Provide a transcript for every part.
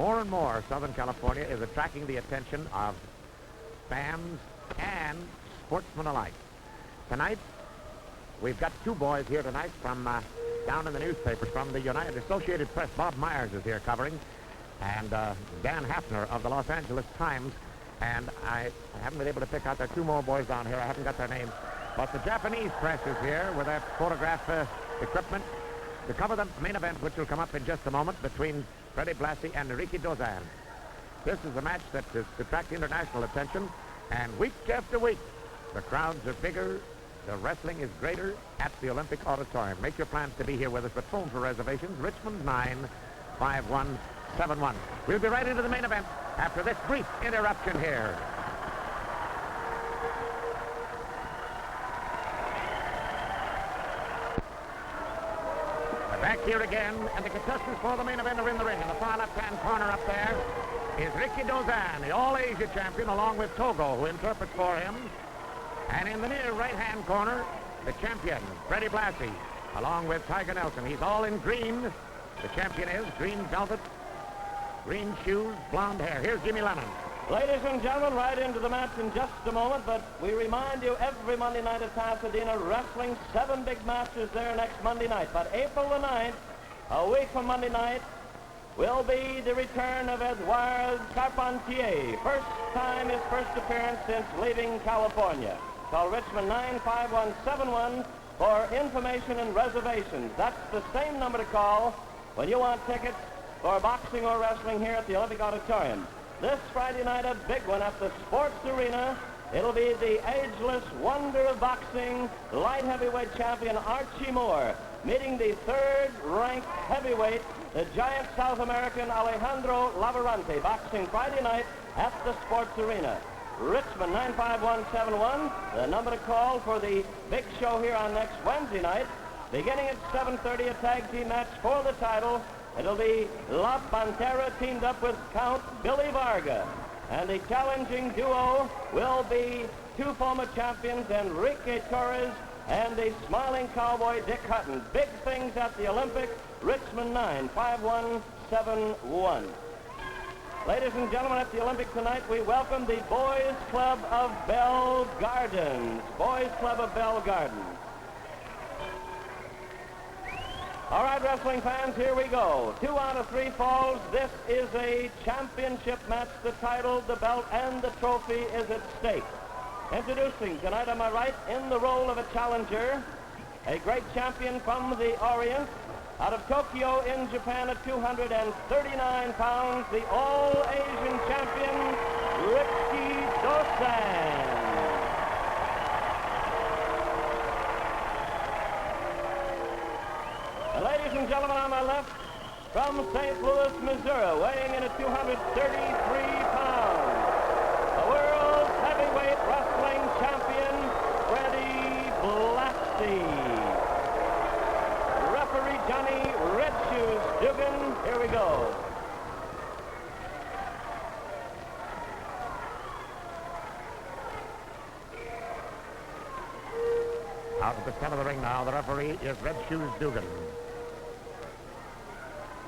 More and more, Southern California is attracting the attention of fans and sportsmen alike. Tonight, we've got two boys here tonight from down in the newspapers from the United Associated Press. Bob Myers is here covering, and Dan Hafner of the Los Angeles Times. And I haven't been able to pick out. There are two more boys down here. I haven't got their names. But the Japanese press is here with their photograph equipment to cover the main event, which will come up in just a moment, between Freddie Blassie and Rikidozan. This is a match that is to attract international attention, and week after week, the crowds are bigger, the wrestling is greater at the Olympic Auditorium. Make your plans to be here with us, but phone for reservations, Richmond 95171. We'll be right into the main event after this brief interruption here. We're back here again, and the contestants for the main event are in the ring. In the far left-hand corner up there is Rikidozan, the All-Asia champion, along with Togo, who interprets for him. And in the near right-hand corner, the champion, Freddie Blassie, along with Tiger Nelson. He's all in green. The champion is green velvet, green shoes, blonde hair. Here's Jimmy Lennon. Ladies and gentlemen, right into the match in just a moment, but we remind you every Monday night at Pasadena, wrestling, 7 big matches there next Monday night. But April the 9th, a week from Monday night, will be the return of Edouard Carpentier. First time, his first appearance since leaving California. Call Richmond 95171 for information and reservations. That's the same number to call when you want tickets for boxing or wrestling here at the Olympic Auditorium. This Friday night, a big one at the Sports Arena. It'll be the ageless wonder of boxing, light heavyweight champion Archie Moore, meeting the third-ranked heavyweight, the giant South American Alejandro Lavarante, boxing Friday night at the Sports Arena. Richmond 95171, the number to call for the big show here on next Wednesday night. Beginning at 7:30, a tag team match for the title. It'll be La Pantera teamed up with Count Billy Varga. And the challenging duo will be two former champions, Enrique Torres and the smiling cowboy Dick Hutton. Big things at the Olympic, Richmond 95171. Ladies and gentlemen, at the Olympic tonight, we welcome the Boys Club of Bell Gardens. Boys Club of Bell Gardens. All right, wrestling fans, here we go. 2 out of 3 falls. This is a championship match. The title, the belt, and the trophy is at stake. Introducing tonight on my right, in the role of a challenger, a great champion from the Orient, out of Tokyo in Japan at 239 pounds, the All-Asian champion, Rikidozan. Ladies and gentlemen, on my left, from St. Louis, Missouri, weighing in at 233 pounds, the world's heavyweight wrestling champion, Freddie Blassie. Referee Johnny Red Shoes Dugan, here we go. Out at the center of the ring now, the referee is Red Shoes Dugan.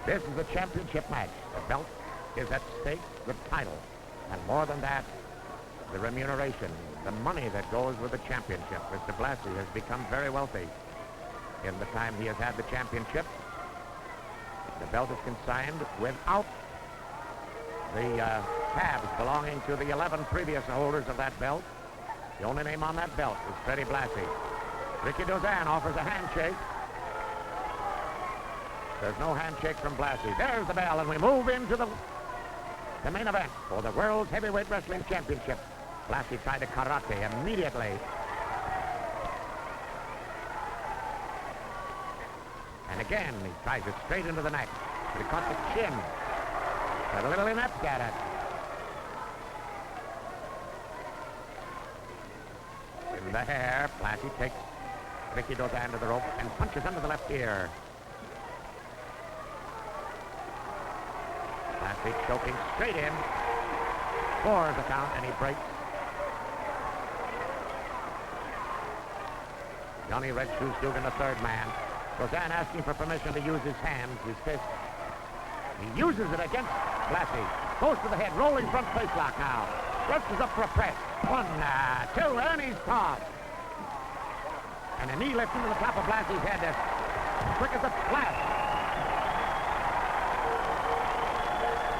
This is a championship match. The belt is at stake, the title. And more than that, the remuneration, the money that goes with the championship. Mr. Blassie has become very wealthy in the time he has had the championship. The belt is consigned without the tabs belonging to the 11 previous holders of that belt. The only name on that belt is Freddie Blassie. Rikidozan offers a handshake. There's no handshake from Blassie. There's the bell, and we move into the main event for the World Heavyweight Wrestling Championship. Blassie tried a karate immediately. And again, he tries it straight into the neck. But he caught the chin. Got a little inept at it. In the hair, Blassie takes Rikidozan to the rope and punches under the left ear. Blassie choking straight in. 4 is the count, and he breaks. Johnny Red Shoes Dugan, the third man. Dozan asking for permission to use his hands, his fists. He uses it against Blassie. Goes to the head, rolling front face lock now. Rushes up for a press. 1, 2, and he's caught. And a knee lift into the top of Blassie's head as quick as a flash.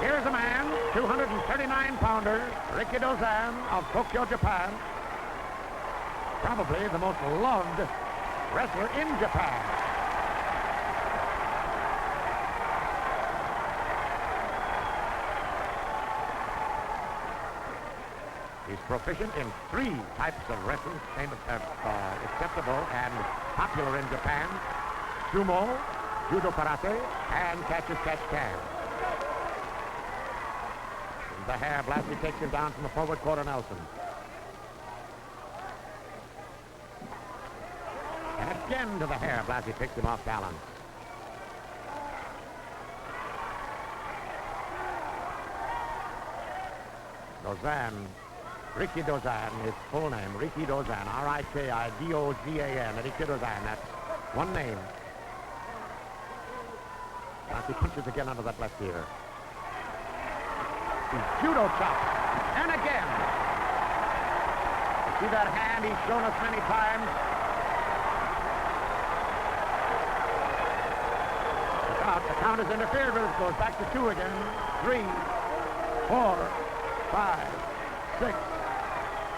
Here's a man, 239-pounder, Rikidozan of Tokyo, Japan. Probably the most loved wrestler in Japan. He's proficient in 3 types of wrestling acceptable and popular in Japan: sumo, judo karate, and catch-as-catch-can. The hair, Blassie takes him down from the forward quarter Nelson. And again to the hair, Blassie picks him off balance. Dozan, Rikidozan, his full name, Rikidozan, R-I-K-I-D-O-Z-A-N, Rikidozan, that's one name. Blassie punches again under that left ear. He's judo chops, and again. You see that hand he's shown us many times? The count is interfered with. It goes back to 2 again. 3, 4, 5, 6,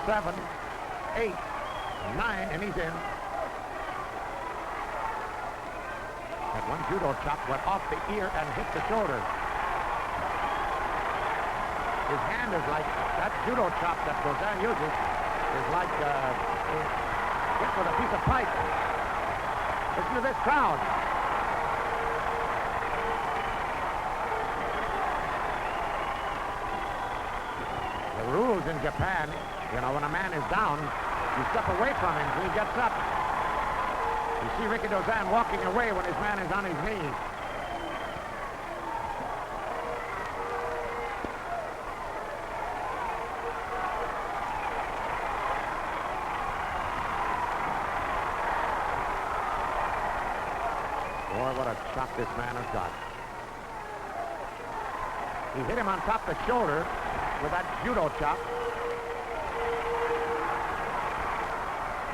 7, 8, 9, and he's in. That one judo chop went off the ear and hit the shoulder. His hand is like, that judo chop that Dozan uses is like hit with a piece of pipe. Listen to this crowd. The rules in Japan, you know, when a man is down, you step away from him until he gets up. You see Rikidozan walking away when his man is on his knees. Boy, what a chop this man has got. He hit him on top of the shoulder with that judo chop.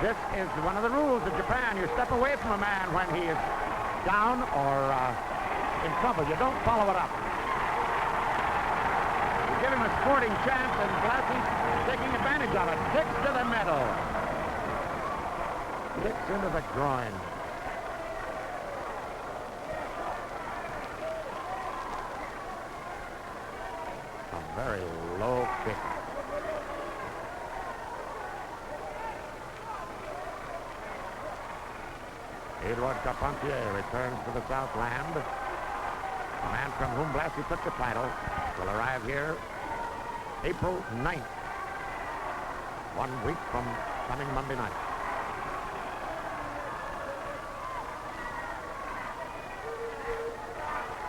This is one of the rules of Japan. You step away from a man when he is down or in trouble. You don't follow it up. You give him a sporting chance, and Blassie's taking advantage of it. Kicks to the middle. Kicks into the groin. A very low kick. Edouard Carpentier returns to the Southland. The man from whom Blassie took the title will arrive here April 9th, 1 week from coming Monday night.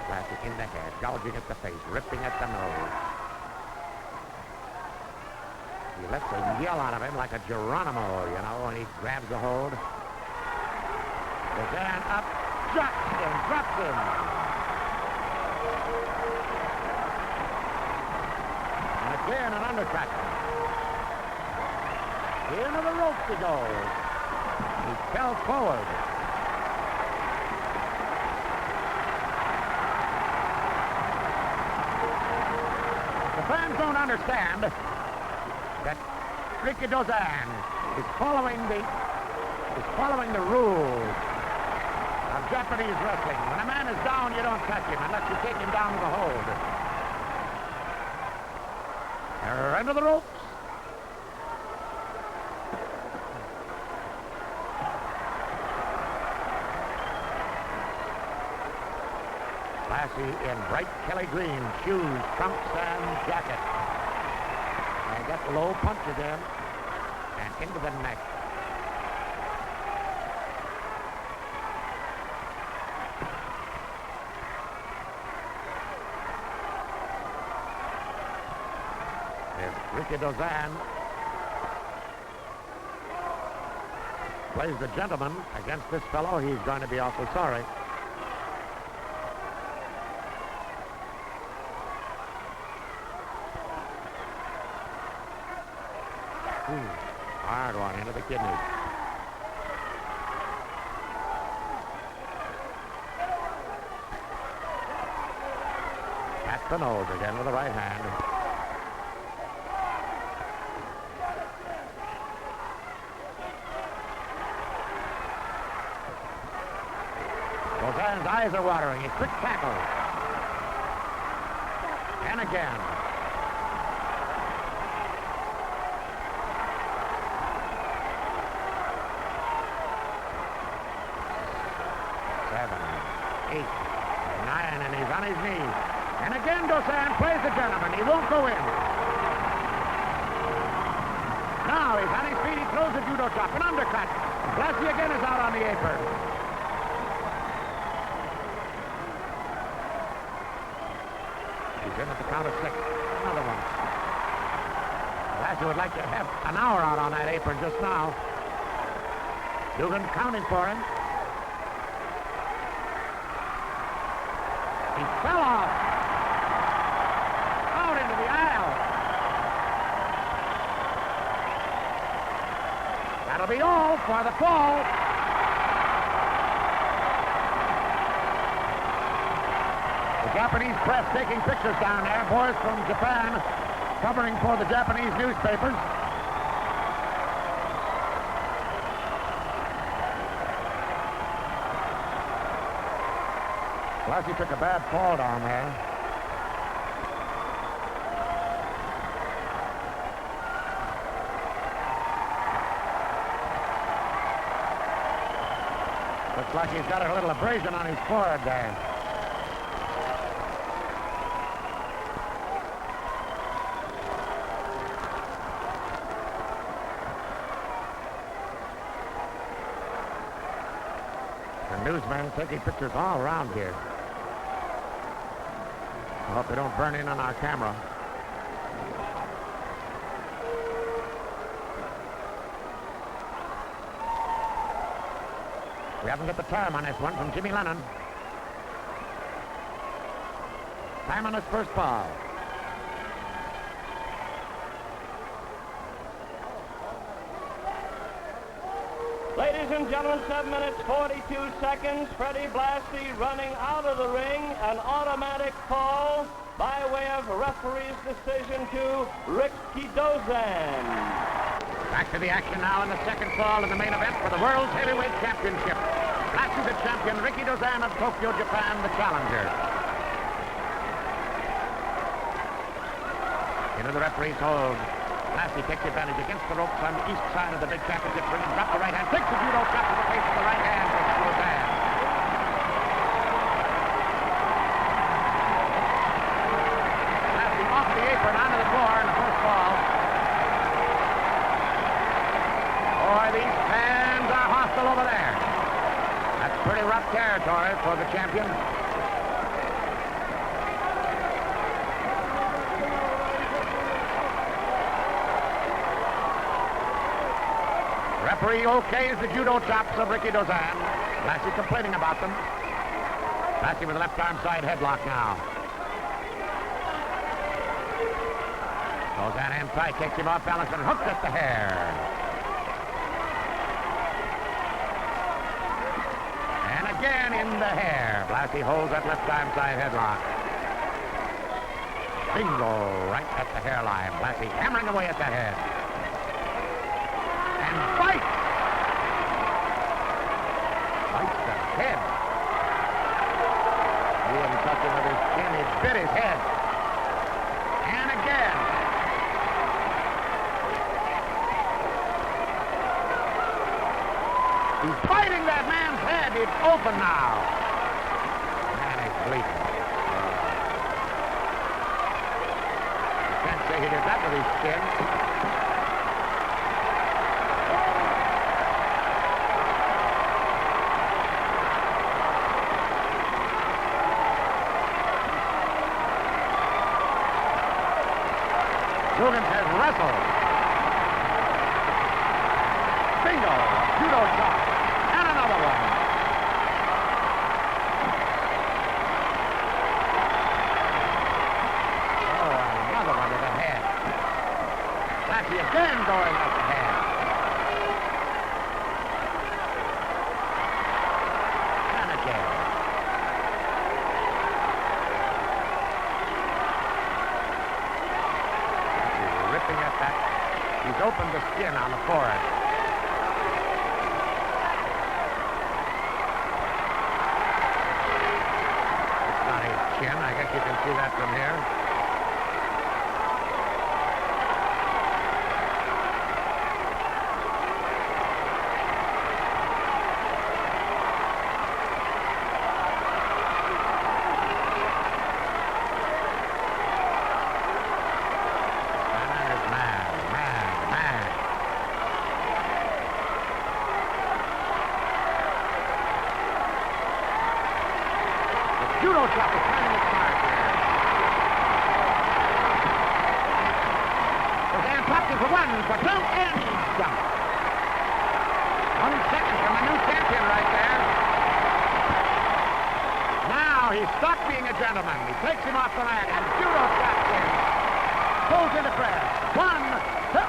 Blassie in the head, gouging at the face, ripping at the nose. He lets a yell out of him like a Geronimo, you know, when he grabs a hold. Dozan up, jumps and drops him. And again an undercracker. Into the ropes he goes. He fell forward. The fans don't understand that Rikidozan is following the rules of Japanese wrestling. When a man is down, you don't touch him unless you take him down to the hold. They're under the ropes. Blassie in bright Kelly green, shoes, trunks, and jacket. And got low punches in and into the neck. Rikidozan plays the gentleman against this fellow. He's going to be awful sorry. Hard one into the kidney. At the nose again with the right hand. Dozan's eyes are watering. A quick tackle. And again. Seven, 8, 9, and he's on his knees. And again, Dozan plays the gentleman. He won't go in. Now he's on his feet. He throws a judo chop, an undercut. Blassie again is out on the apron. He's in at the count of 6. Another one. Blassie would like to have an hour out on that apron just now. Dugan counting for him. He fell off. Out into the aisle. That'll be all for the fall. The Japanese press taking pictures down there. Boys from Japan covering for the Japanese newspapers. Blassie took a bad fall down there. Looks like he's got a little abrasion on his forehead there. The newsmen taking pictures all around here. I hope they don't burn in on our camera. We haven't got the time on this one from Jimmy Lennon. Time on his first fall. Ladies and gentlemen, 7 minutes, 42 seconds. Freddie Blassie running out of the ring. An automatic fall by way of referee's decision to Rikidozan. Back to the action now in the second fall in the main event for the World's Heavyweight Championship. Blassie the champion, Rikidozan of Tokyo, Japan, the challenger. Into the referee's hold. Blassie takes advantage against the ropes on the east side of the big championship ring. Drop the right hand, takes the judo chop to the face with the right hand for Rikidozan. Blassie off the apron onto the floor in the first fall. Boy, these fans are hostile over there. That's pretty rough territory for the champion. Referee okays the judo chops of Rikidozan. Blassie complaining about them. Blassie with a left arm side headlock now. Dozan inside, takes him off balance and hooks at the hair. And again in the hair. Blassie holds that left arm side headlock. Bingo, right at the hairline. Blassie hammering away at the head. And bites the head. He didn't touch him with his chin, he bit his head. And again. He's biting that man's head. It's open now. Man, he's bleeding. You can't say he did that with his chin. Dugan has wrestled. Bingo! Judo chop. And another one. Oh, another one to the head. Blassie again going up. looking at that. He's opened the skin on the forehead. It's not his chin. I guess you can see that from here. Judo chop is finding its mark here. Roseanne popped it for 1, for 2, and jump. 1 second from the new champion right there. Now he stopped being a gentleman. He takes him off the mat and judo chops him. Pulls into press. 1, 2.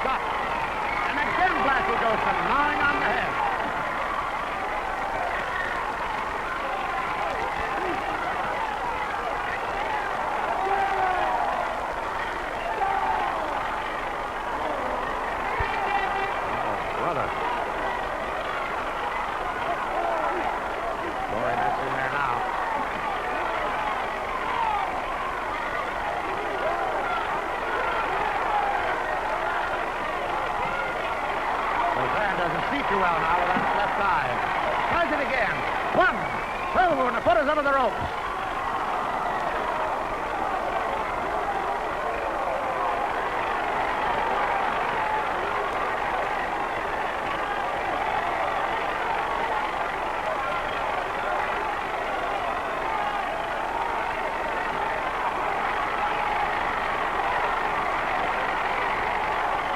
Stop. And again Blassie goes from gnawing on the head. See too well now with that left eye. Tries it again. 1, 2, and the foot is over the ropes.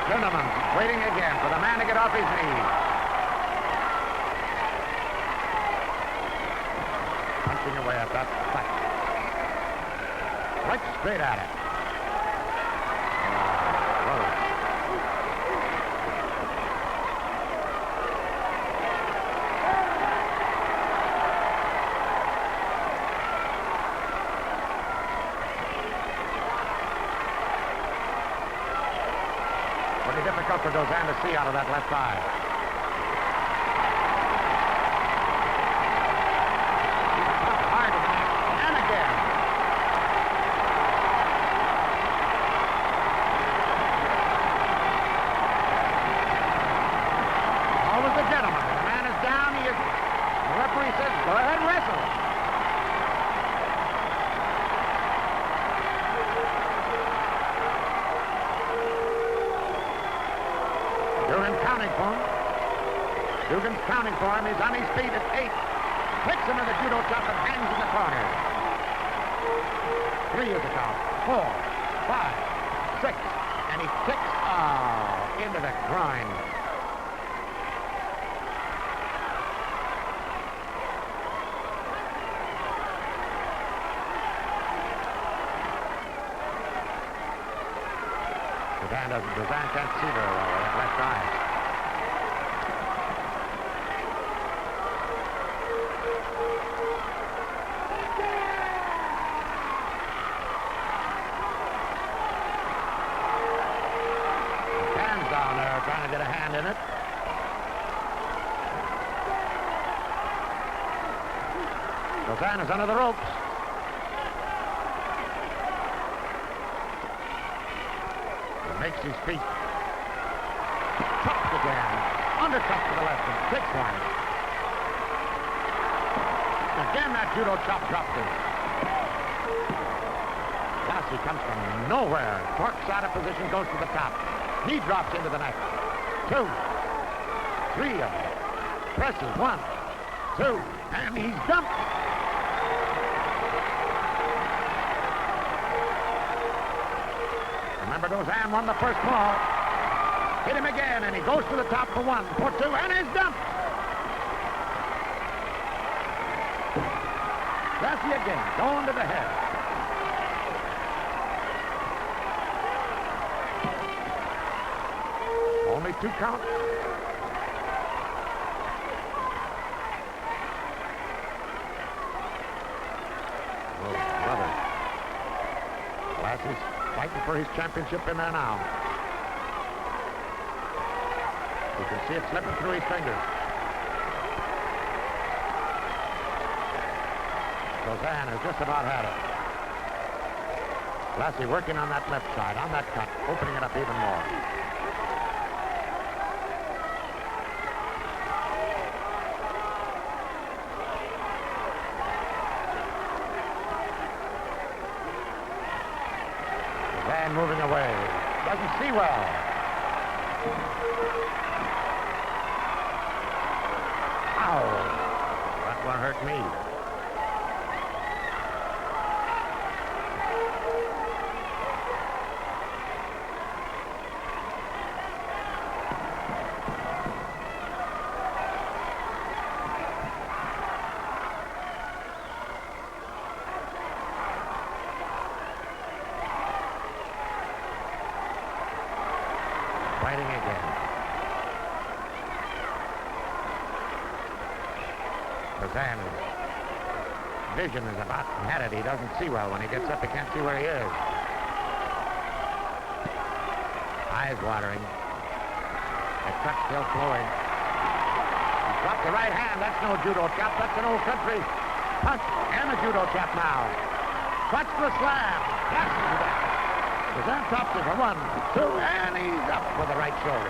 Gentlemen, waiting again for the man to get off his knees. Punching away at that fight. Right straight at it. Pretty difficult for Dozan to see out of that left eye. Hard and again. Always a gentleman. When the man is down, he is. The referee says, go ahead and wrestle. Dugan's counting for him. He's on his feet at 8. Takes him to the judo chop and hangs in the corner. 3 is the count. 4, 5, 6. And he kicks into the groin. Dozan can't see very well with that left eye. Trying to get a hand in it. Dozan is under the ropes. He makes his feet. Chops again. Undercut to the left and takes one. Again that judo chop dropped him. Blassie comes from nowhere. Torques out of position, goes to the top. Knee drops into the neck. 2, 3 of them. Presses 1, 2, and he's dumped. Remember, Dozan won the first fall. Hit him again, and he goes to the top for 1, for 2, and he's dumped. Blassie again, going to the head. Only 2 counts. Oh, brother. Blassie's Fighting for his championship in there now. You can see it slipping through his fingers. Rozan has just about had it. Blassie working on that left side, on that cut, opening it up even more. Rozan moving away. Doesn't see well. Ow! That one hurt me. Fighting again. Rozan's vision is about had it. He doesn't see well. When he gets up, he can't see where he is. Eyes watering. The cut still flowing. He dropped the right hand. That's no judo chop. That's an old country punch and a judo chop now. Clutch the slam. Yes, Rozan tops it for 1, 2, and he's up with the right shoulder.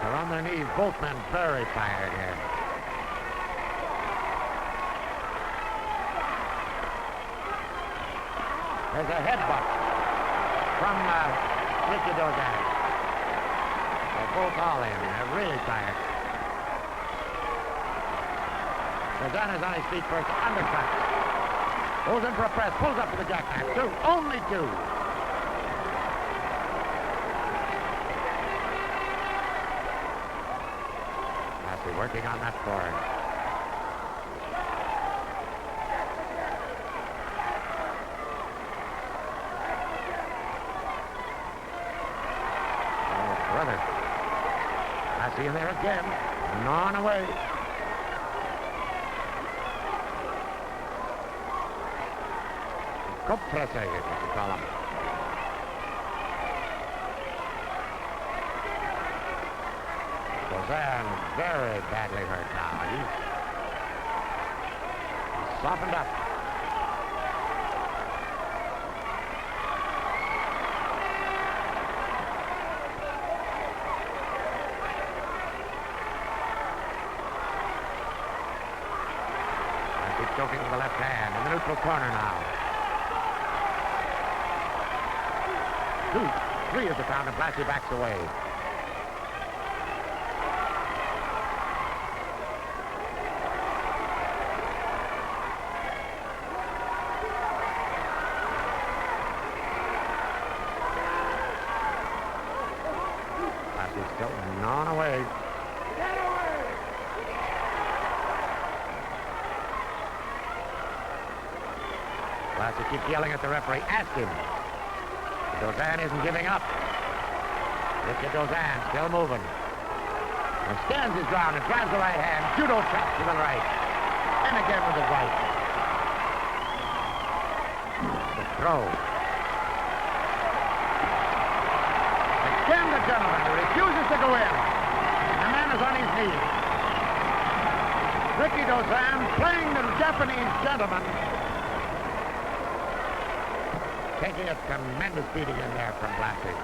They're on their knees, both men very tired here. There's a headbutt from Rikidozan. They're both all in. They're really tired. Rozan is on his feet first. Undercut. Goes in for a press. Pulls up to the jackknife. 2. Only 2. Blassie working on that forward. Oh, brother. Blassie in there again. Gnawing away. Compressor, you call him. Rozan very badly hurt now. He's softened up. He's choking with the left hand in the neutral corner now. 2, 3 is the count, and Blassie backs away. Blassie's still gnawing away. Blassie keeps yelling at the referee. Ask him. Rozan isn't giving up. Rikidozan still moving. And stands his ground and grabs the right hand. Judo chop to the right. And again with his right. The throw. Again the gentleman who refuses to go in. And the man is on his knees. Rikidozan playing the Japanese gentleman. Taking a tremendous beating in there from Blassie.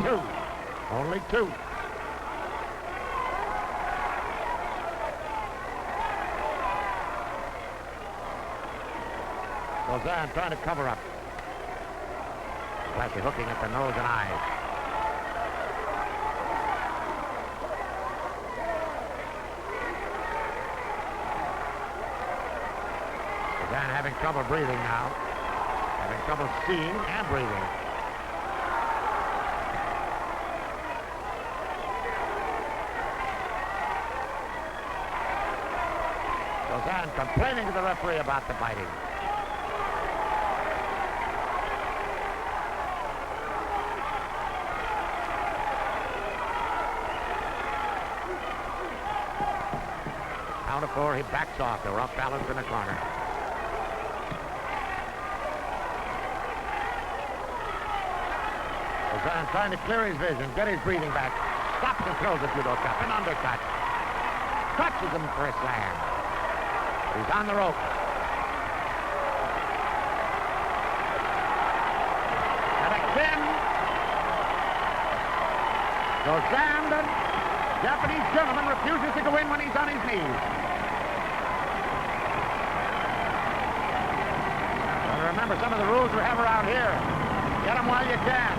2. Only 2. Rozan trying to cover up. Blassie hooking at the nose and eyes. Rozan having trouble breathing now. Having trouble seeing and breathing. Rozan complaining to the referee about the biting. count of 4, he backs off. They're off balance in the corner. Dozan trying to clear his vision, get his breathing back. Stops and throws a judo chop, an undercut. Touches him for a slam. He's on the rope. And again, Dozan, the Japanese gentleman, refuses to go in when he's on his knees. Well, remember some of the rules we have around here. Get him while you can.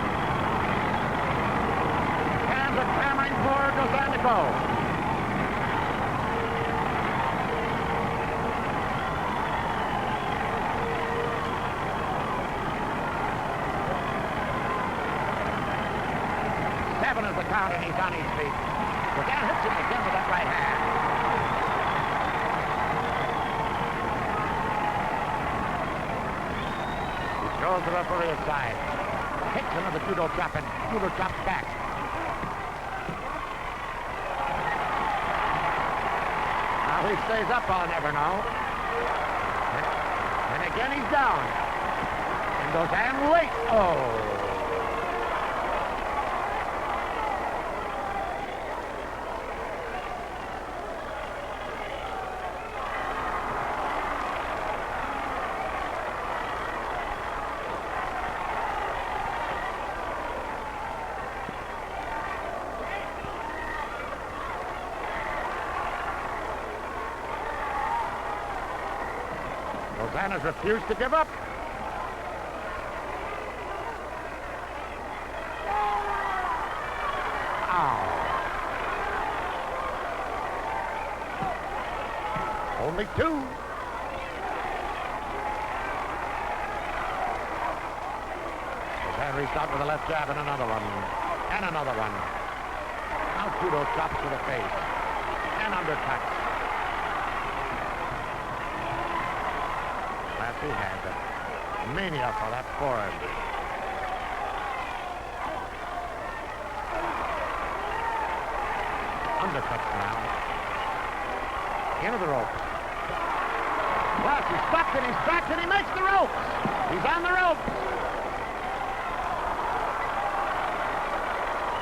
Hands are clamoring for Dozan to go. Seven is the count, and he's on his feet. Dozan hits him again with that right hand. He throws the referee aside. Hits another judo chop, and judo chops back. How he stays up, I'll never know. And again he's down. And Dozan waits. Oh. Dozan has refused to give up. Ow. Only 2. Dozan reached out with a left jab and another one. And another one. Now judo chops to the face. And undercuts. He has a mania for that forward. Undercuts now. Into the ropes. Blassie stops in his tracks and he makes the ropes. He's on the ropes.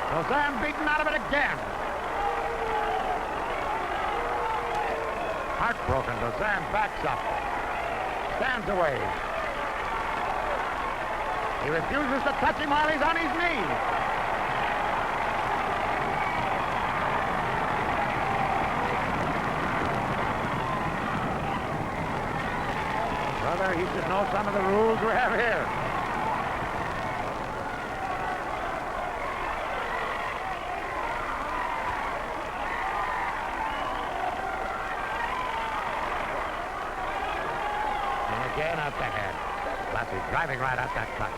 Dozan beaten out of it again. Heartbroken, Dozan backs up. Stands away. He refuses to touch him while he's on his knee. Brother, he should know some of the rules we have here. Again up the head. Blassie driving right at that cut.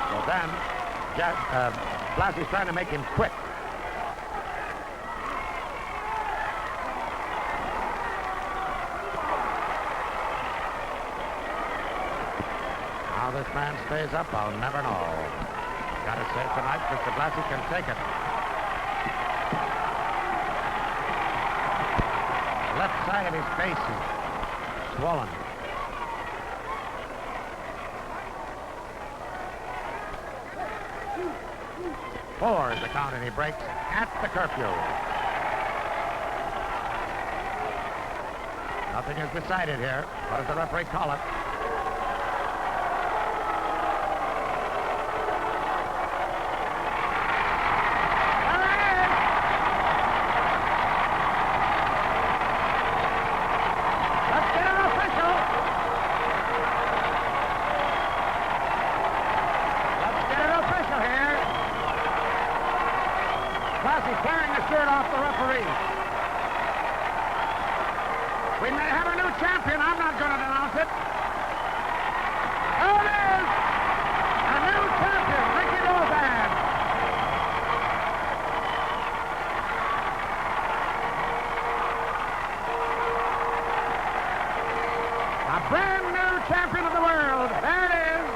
So then, Blassie's trying to make him quit. How this man stays up, I'll never know. Gotta say tonight, Mr. Blassie can take it. Left side of his face is swollen. Four is the count, and he breaks at the curfew. Nothing is decided here. What does the referee call it? Blassie tearing the shirt off the referee. We may have a new champion. I'm not going to announce it. There it is! A new champion, Rikidozan. A brand new champion of the world. There it is.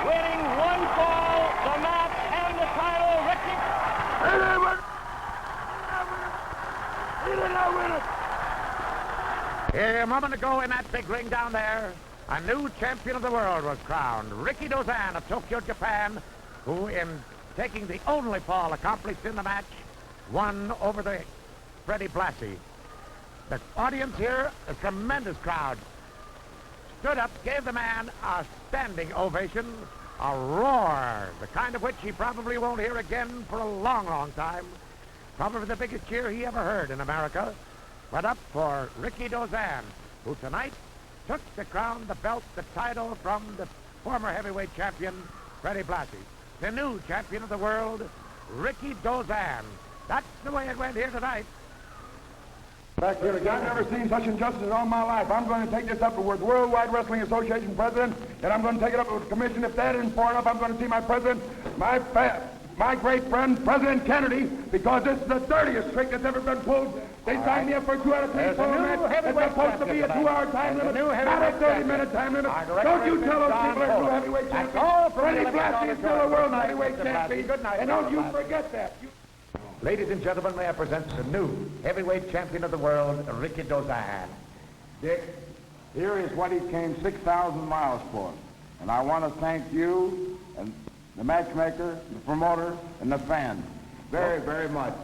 Waiting one fall, the match and the title, Ricky. He did not win it. Here, a moment ago in that big ring down there, a new champion of the world was crowned. Rikidozan of Tokyo, Japan, who in taking the only fall accomplished in the match, won over the Freddie Blassie. The audience here, a tremendous crowd, stood up, gave the man a standing ovation, a roar, the kind of which he probably won't hear again for a long, long time. Probably the biggest cheer he ever heard in America. Went up for Rikidozan, who tonight took the crown, the belt, the title from the former heavyweight champion, Freddie Blassie. The new champion of the world, Rikidozan. That's the way it went here tonight. Back here again. I've never seen such injustice in all my life. I'm going to take this up with Worldwide Wrestling Association president, and I'm going to take it up with the commission. If that isn't far enough, I'm going to see my president, my great friend, President Kennedy, because this is the dirtiest trick that's ever been pulled. They signed me up for a 2 out of 3 polo match. It's supposed to be a 2-hour time limit, not a 30-minute time limit. Don't you tell those people they're two heavyweight champions. Freddie Blassie is still a world heavyweight champion, and don't you forget that. Ladies and gentlemen, may I present the new heavyweight champion of the world, Rikidozan. Dick, here is what he came 6,000 miles for. And I want to thank you and the matchmaker, the promoter, and the fans very, very much.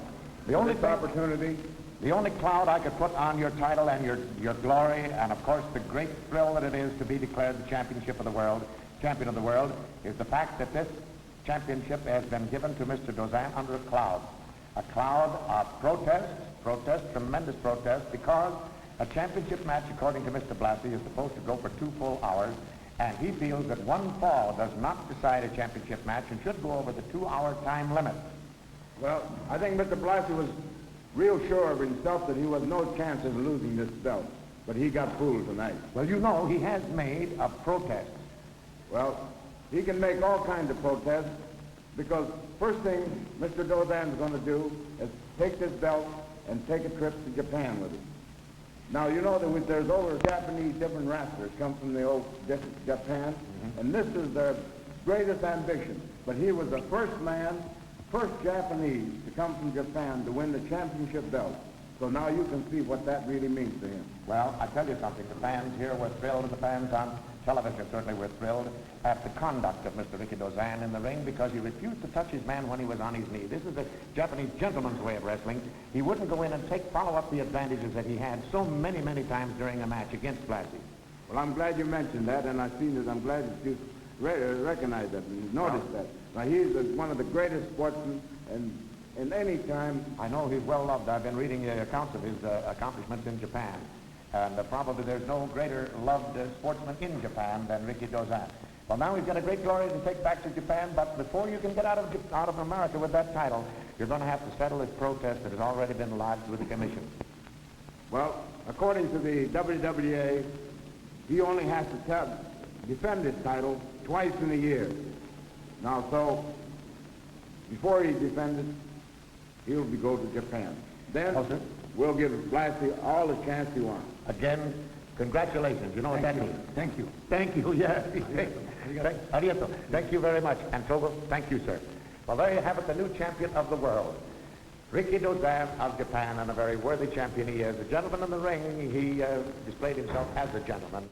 The only opportunity. The only cloud I could put on your title and your glory, and of course the great thrill that it is to be declared the champion of the world, is the fact that this championship has been given to Mr. Dozan under a cloud of protest, tremendous protest, because a championship match, according to Mr. Blassie, is supposed to go for 2 full hours, and he feels that one fall does not decide a championship match and should go over the 2-hour time limit. Well, I think Mr. Blassie was real sure of himself that he was no chance of losing this belt, but he got fooled tonight. Well, you know, he has made a protest. Well, he can make all kinds of protests, because first thing Mr. Dozan is going to do is take this belt and take a trip to Japan with it. Now, you know that there's over Japanese different wrestlers come from the old Japan, and this is their greatest ambition. But he was the first Japanese to come from Japan to win the championship belt. So now you can see what that really means to him. Well, I tell you something, the fans here were thrilled, and the fans on television certainly were thrilled at the conduct of Mr. Rikidozan in the ring, because he refused to touch his man when he was on his knee. This is a Japanese gentleman's way of wrestling. He wouldn't go in and follow up the advantages that he had so many, many times during a match against Blassie. Well, I'm glad you mentioned that, and I've seen it. I'm glad that you recognize that and noticed that. Now, he's one of the greatest sportsmen, and in any time... I know he's well loved. I've been reading accounts of his accomplishments in Japan. And probably there's no greater loved sportsman in Japan than Rikidozan. Well, now we've got a great glory to take back to Japan, but before you can get out of America with that title, you're going to have to settle this protest that has already been lodged with the commission. Well, according to the WWA, he only has to defend his title twice in a year. Now, so, before he defends it, he'll go to Japan. Then we'll give Blassie all the chance he wants. Again, congratulations. You know what that means. Thank you. Thank you, yes. Arigato. Thank you very much. And Togo, thank you, sir. Well, there you have it, the new champion of the world. Rikidozan of Japan, and a very worthy champion he is. A gentleman in the ring, he displayed himself as a gentleman.